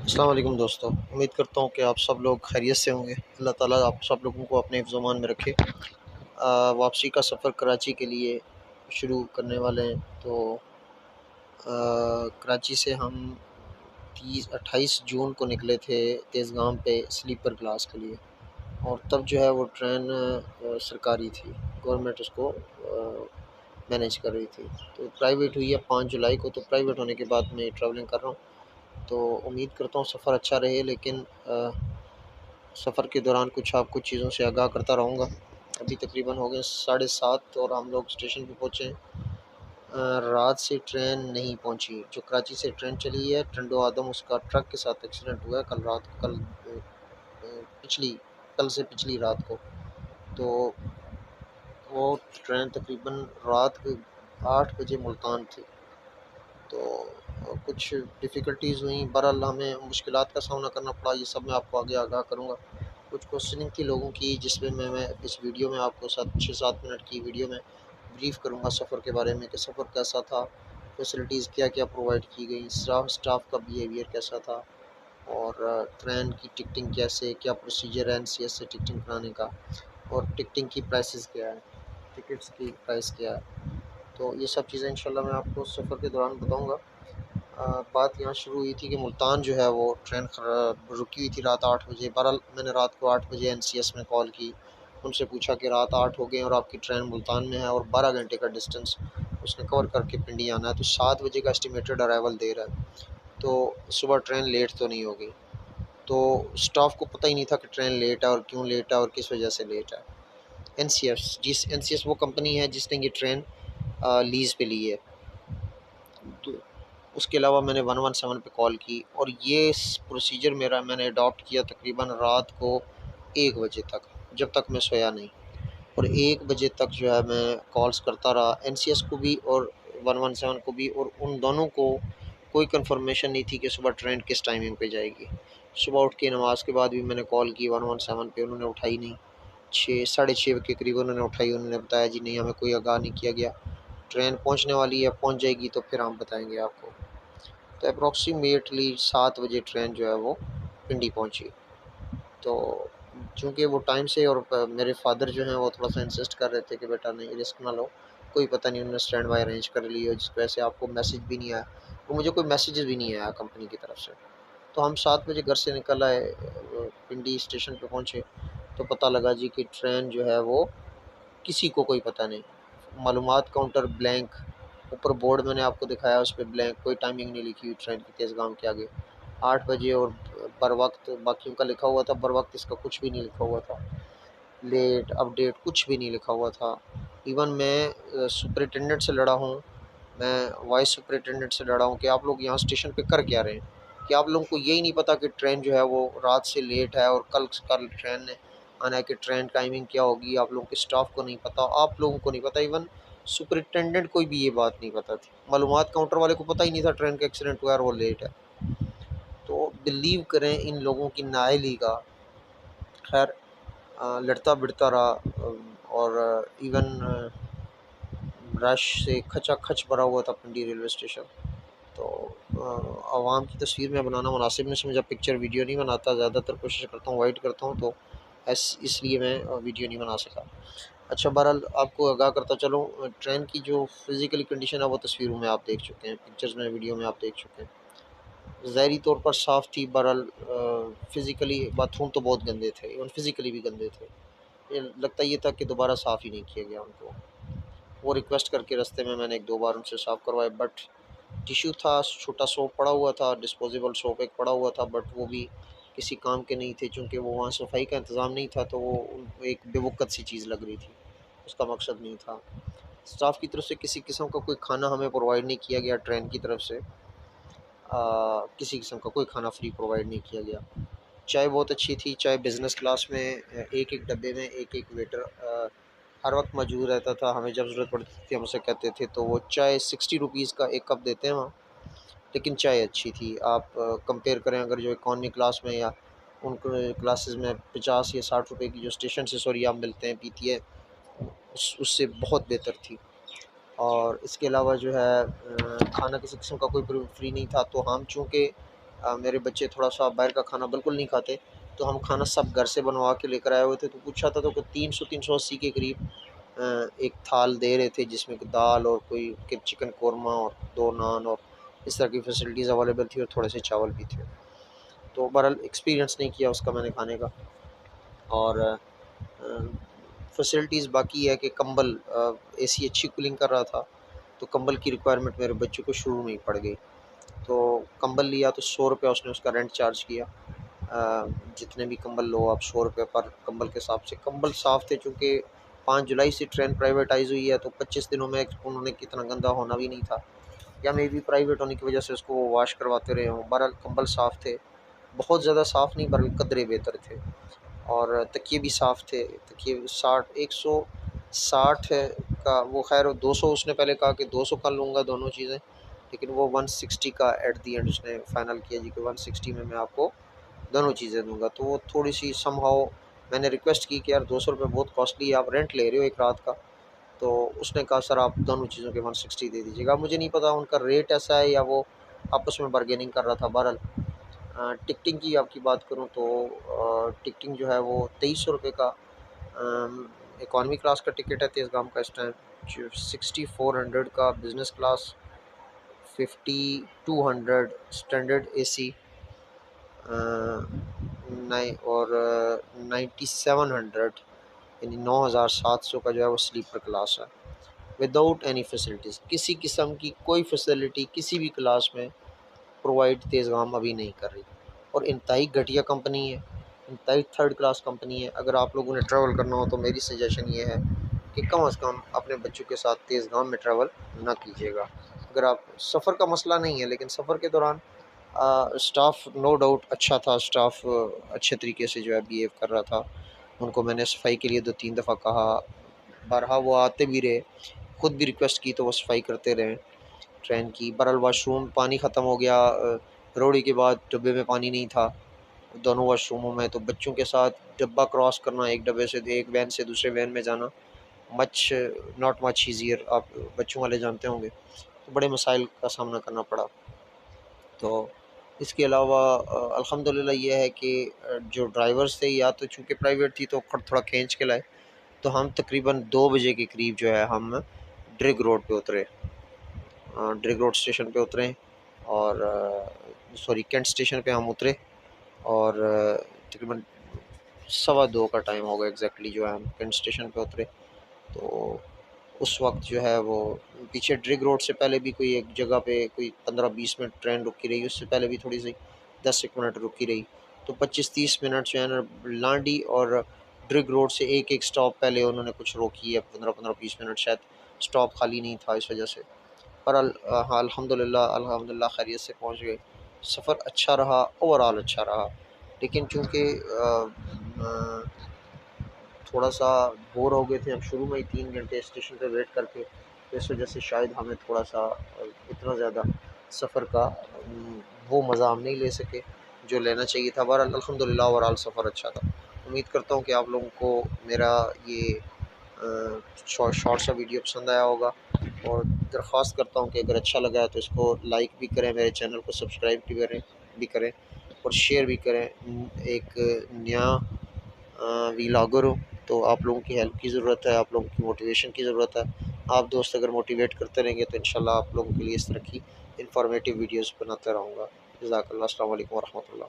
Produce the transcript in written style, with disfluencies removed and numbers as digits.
अस्सलाम वालेकुम दोस्तों, उम्मीद करता हूँ कि आप सब लोग खैरियत से होंगे। अल्लाह ताला आप सब लोगों को अपने हिफ्ज़-ओ-अमान में रखे। वापसी का सफ़र कराची के लिए शुरू करने वाले हैं। तो कराची से हम 28 जून को निकले थे तेज़गाम पे स्लीपर क्लास के लिए। और तब जो है वो ट्रेन सरकारी थी, गवर्नमेंट उसको मैनेज कर रही थी। तो प्राइवेट हुई है 5 जुलाई को, तो प्राइवेट होने के बाद मैं ट्रैवलिंग कर रहा हूँ। तो उम्मीद करता हूँ सफ़र अच्छा रहे, लेकिन सफ़र के दौरान कुछ चीज़ों से आगाह करता रहूँगा। अभी तकरीबन हो गए 7:30 और हम लोग स्टेशन पे पहुँचे हैं। रात से ट्रेन नहीं पहुँची, जो कराची से ट्रेन चली है टंडो आदम, उसका ट्रक के साथ एक्सीडेंट हुआ है कल रात को, पिछली कल से पिछली रात को। तो वो ट्रेन तकरीबन रात के 8 बजे मुल्तान थी। तो कुछ डिफ़िकल्टीज़ हुई, बहरहाल हमें मुश्किलात का सामना करना पड़ा। ये सब मैं आपको आगे आगाह करूँगा। कुछ क्वेश्चनिंग थी लोगों की, जिसमें मैं इस वीडियो में आपको 6-7 मिनट की वीडियो में ब्रीफ़ करूँगा सफ़र के बारे में कि सफ़र कैसा था, फैसिलिटीज़ क्या-क्या प्रोवाइड की गई, स्टाफ का बिहेवियर कैसा था, और ट्रेन की टिकटिंग कैसे, क्या प्रोसीजर है एनसीएस से टिकटिंग कराने का, और टिकटिंग की प्राइसेस क्या है, टिकट्स की प्राइस क्या है। तो ये सब चीज़ें इंशाल्लाह मैं आपको सफ़र के दौरान बताऊँगा। बात यहाँ शुरू हुई थी कि मुल्तान जो है वो ट्रेन रुकी हुई थी रात 8 बजे। बहरहाल मैंने रात को 8 बजे एनसीएस में कॉल की, उनसे पूछा कि रात 8 हो गए और आपकी ट्रेन मुल्तान में है और 12 घंटे का डिस्टेंस उसने कवर करके पिंडी आना है, तो 7 बजे का एस्टिमेटेड अराइवल दे रहा है, तो सुबह ट्रेन लेट तो नहीं होगी। तो स्टाफ को पता ही नहीं था कि ट्रेन लेट है और क्यों लेट है और किस वजह से लेट है। एनसीएस वो कंपनी है जिसने ये ट्रेन लीज़ पे ली है। तो उसके अलावा मैंने 117 पे कॉल की और ये प्रोसीजर मैंने अडॉप्ट किया तकरीबन रात को 1 बजे तक, जब तक मैं सोया नहीं। और 1 बजे तक जो है मैं कॉल्स करता रहा एनसीएस को भी और 117 को भी, और उन दोनों को कोई कंफर्मेशन नहीं थी कि सुबह ट्रेन किस टाइमिंग पे जाएगी। सुबह उठ के नमाज के बाद भी मैंने कॉल की 117 पे, उन्होंने उठाई नहीं। 6 साढ़े 6 के करीब उन्होंने उठाई, उन्होंने बताया जी नहीं, हमें कोई आगाह नहीं किया गया, ट्रेन पहुंचने वाली है, पहुंच जाएगी तो फिर हम बताएंगे आपको। तो अप्रॉक्सीमेटली 7 बजे ट्रेन जो है वो पिंडी पहुंची। तो चूँकि वो टाइम से, और मेरे फादर जो हैं वो थोड़ा-सा इंसिस्ट कर रहे थे कि बेटा नहीं रिस्क ना लो, कोई पता नहीं उन्होंने स्टैंड बाय अरेंज कर ली हो जिसकी वजह से आपको मैसेज भी नहीं आया, और मुझे कोई मैसेजेस भी नहीं आया कंपनी की तरफ से। तो हम 7 बजे घर से निकल आए, पिंडी स्टेशन पे पहुँचे, तो पता लगा जी कि ट्रेन जो है वो किसी को कोई पता नहीं। मालूमात काउंटर ब्लैंक, ऊपर बोर्ड मैंने आपको दिखाया उस पे ब्लैंक, कोई टाइमिंग नहीं लिखी हुई ट्रेन की तेज़गाम के आगे। 8 बजे और बर वक़्त बाकियों का लिखा हुआ था, बर वक़्त इसका कुछ भी नहीं लिखा हुआ था। लेट, अपडेट कुछ भी नहीं लिखा हुआ था। इवन मैं सुपरिटेंडेंट से लड़ा हूँ, मैं वाइस सुपरिटेंडेंट से लड़ा हूँ कि आप लोग यहाँ स्टेशन पे कर क्या रहे हैं? कि आप लोगों को यही नहीं पता कि ट्रेन जो है वो रात से लेट है और कल ट्रेन ने आना है, कि ट्रेन टाइमिंग क्या होगी, आप लोगों के स्टाफ को नहीं पता, आप लोगों को नहीं पता, इवन सुपरिटेंडेंट को भी ये बात नहीं पता थी। मालूमात काउंटर वाले को पता ही नहीं था ट्रेन का एक्सीडेंट हुआ है और वो लेट है। तो बिलीव करें इन लोगों की नाअहली का। खैर लड़ता-भिड़ता रहा, और इवन रश से खचाखच भरा हुआ था पिंडी रेलवे स्टेशन। तो आवाम की तस्वीर मैं बनाना मुनासिब नहीं समझा, पिक्चर वीडियो नहीं बनाता, ज़्यादातर कोशिश करता हूँ अवॉइड करता हूँ, तो इसलिए मैं वीडियो नहीं बना सका। अच्छा, बहरहाल आपको आगाह करता चलूँ, ट्रेन की जो फ़िज़िकली कंडीशन है वो तस्वीरों में आप देख चुके हैं, पिक्चर्स में, वीडियो में आप देख चुके हैं। ज़ाहिरी तौर पर साफ़ थी, बहरहाल फ़िज़िकली बाथरूम तो बहुत गंदे थे, इवन फ़िज़िकली भी गंदे थे। ये लगता ये था कि दोबारा साफ़ ही नहीं किया गया उनको। वो रिक्वेस्ट करके रास्ते में मैंने 1-2 बार उनसे साफ़ करवाए, बट टिश्यू था, छोटा सोप पड़ा हुआ था, डिस्पोजेबल सोप एक पड़ा हुआ था, बट वो भी किसी काम के नहीं थे, चूँकि वो वहाँ सफाई का इंतज़ाम नहीं था, तो वो एक बेवक़्त सी चीज़ लग रही थी, उसका मकसद नहीं था। स्टाफ की तरफ से किसी किस्म का कोई खाना हमें प्रोवाइड नहीं किया गया ट्रेन की तरफ से। किसी किस्म का कोई खाना फ्री प्रोवाइड नहीं किया गया। चाय बहुत अच्छी थी, चाय बिज़नेस क्लास में एक-एक डब्बे में एक-एक वेटर हर वक़्त मौजूद रहता था, हमें जब ज़रूरत पड़ती थी हम उसे कहते थे, तो वो चाय 60 रुपीज़ का 1 कप देते हैं वहाँ। लेकिन चाय अच्छी थी। आप कंपेयर करें अगर जो इकॉनमी क्लास में या उन क्लासेस में 50 या 60 रुपए की जो स्टेशन से सॉरी आप मिलते हैं, पीती है, उससे बहुत बेहतर थी। और इसके अलावा जो है खाना किसी किस्म का कोई फ्री नहीं था, तो हम चूँकि मेरे बच्चे थोड़ा-सा बाहर का खाना बिल्कुल नहीं खाते, तो हम खाना सब घर से बनवा के लेकर आए हुए थे। तो पूछा था तो कोई 300-380 के करीब एक थाल दे रहे थे, जिसमें कि दाल और कोई कि चिकन कोरमा और 2 नान और इस तरह की फैसिलिटीज़ अवेलेबल थी, और थोड़े से चावल भी थे। तो बहरहाल एक्सपीरियंस नहीं किया उसका मैंने खाने का। और फैसिलिटीज़ बाकी है कि कंबल, एसी अच्छी कूलिंग कर रहा था, तो कंबल की रिक्वायरमेंट मेरे बच्चों को शुरू में ही पड़ गई। तो कंबल लिया तो ₹100 उसने उसका रेंट चार्ज किया। जितने भी कंबल लो आप ₹100 पर कंबल के हिसाब से। कंबल साफ़ थे, चूँकि 5 जुलाई से ट्रेन प्राइवेटाइज़ हुई है, तो 25 दिनों में उन्होंने कितना गंदा होना भी नहीं था, या मे बी प्राइवेट होने की वजह से उसको वो वॉश करवाते रहे हों। बहरहाल कंबल साफ़ थे, बहुत ज़्यादा साफ़ नहीं, बल्कि कदरे बेहतर थे। और तकिए भी साफ़ थे, तकिए 60 160 है का वो, ख़ैर 200 उसने पहले कहा कि 200 का लूँगा दोनों चीज़ें, लेकिन वो 160 का एट द एंड उसने फ़ाइनल किया जी कि 160 में मैं आपको दोनों चीज़ें दूँगा। तो वो थोड़ी-सी समहाउ मैंने रिक्वेस्ट की कि यार ₹200 बहुत कॉस्टली है, आप रेंट ले रहे हो एक रात का। तो उसने कहा सर आप दोनों चीज़ों के 160 दे दीजिएगा। मुझे नहीं पता उनका रेट ऐसा है या वो आपस में बार्गेनिंग कर रहा था। बहरहाल टिकटिंग की आपकी बात करूँ तो टिकटिंग जो है वो ₹2300 का इकॉनमी क्लास का टिकट है तेज़गाम का इस टाइम, जो 6400 का बिज़नेस क्लास, 5200 स्टैंडर्ड एसी, नई और 9700 यानी 9700 का जो है वो स्लीपर क्लास है, विदाउट एनी फैसिलिटीज़। किसी किस्म की कोई फैसिलिटी किसी भी क्लास में प्रोवाइड तेज़गाम अभी नहीं कर रही, और इंतहाई घटिया कंपनी है, इंतहाई थर्ड क्लास कंपनी है। अगर आप लोगों ने ट्रैवल करना हो तो मेरी सजेशन ये है कि कम से कम अपने बच्चों के साथ तेज़गाम में ट्रैवल ना कीजिएगा। अगर आप सफ़र का मसला नहीं है, लेकिन सफ़र के दौरान स्टाफ नो डाउट अच्छा था, स्टाफ अच्छे तरीके से जो है बिहेव कर रहा था। उनको मैंने सफाई के लिए 2-3 दफ़ा कहा, बारहा वो आते भी रहे, खुद भी रिक्वेस्ट की तो वो सफाई करते रहे ट्रेन की। बहरहाल वॉशरूम पानी ख़त्म हो गया, रोहड़ी के बाद डब्बे में पानी नहीं था दोनों वॉशरूमों में, तो बच्चों के साथ डब्बा क्रॉस करना, एक डब्बे से एक वैन से दूसरे वैन में जाना, मच नॉट मच ईज़ियर, आप बच्चों वाले जानते होंगे। तो बड़े मसाइल का सामना करना पड़ा। तो इसके अलावा अल्हम्दुलिल्लाह ये है कि जो ड्राइवर्स थे, या तो चूँकि प्राइवेट थी तो थोड़ा खींच के लाए। तो हम तकरीबन 2 बजे के करीब जो है हम ड्रिग रोड पे उतरे, ड्रिग रोड स्टेशन पे उतरे, और सॉरी कैंट स्टेशन पे हम उतरे, और तकरीबन 1:15 का टाइम होगा एग्जैक्टली जो है हम कैंट स्टेशन पे उतरे। तो उस वक्त जो है वो पीछे ड्रिग रोड से पहले भी कोई एक जगह पे कोई 15-20 मिनट ट्रेन रुकी रही, उससे पहले भी थोड़ी सी 10 एक मिनट रुकी रही। तो 25-30 मिनट जो है ना लांडी और ड्रिग रोड से एक एक स्टॉप पहले उन्होंने कुछ रोकी है, 15-15-20 मिनट शायद स्टॉप खाली नहीं था इस वजह से। पर हाँ अल्हम्दुलिल्लाह अल्हम्दुलिल्लाह खैरियत से पहुँच गए। सफ़र अच्छा रहा, ओवरऑल अच्छा रहा, लेकिन चूँकि थोड़ा-सा बोर हो गए थे हम शुरू में ही 3 घंटे स्टेशन पे वेट करके, तो इस वजह से शायद हमें थोड़ा-सा इतना ज़्यादा सफ़र का वो मज़ा हम नहीं ले सके जो लेना चाहिए था। बहरहाल अल्हम्दुलिल्लाह ओवरऑल सफ़र अच्छा था। उम्मीद करता हूँ कि आप लोगों को मेरा ये शॉर्ट सा वीडियो पसंद आया होगा, और दरख्वास्त करता हूँ कि अगर अच्छा लगा है तो इसको लाइक भी करें, मेरे चैनल को सब्सक्राइब भी करें और शेयर भी करें। एक नया व्लॉगर हूँ, तो आप लोगों की हेल्प की ज़रूरत है, आप लोगों की मोटिवेशन की ज़रूरत है। आप दोस्त अगर मोटिवेट करते रहेंगे तो इंशाल्लाह आप लोगों के लिए इस तरह की इन्फॉर्मेटिव वीडियोज़ बनाता रहूँगा। जज़ाकल्लाह, अस्सलाम वालेकुम वरहमतुल्लाह।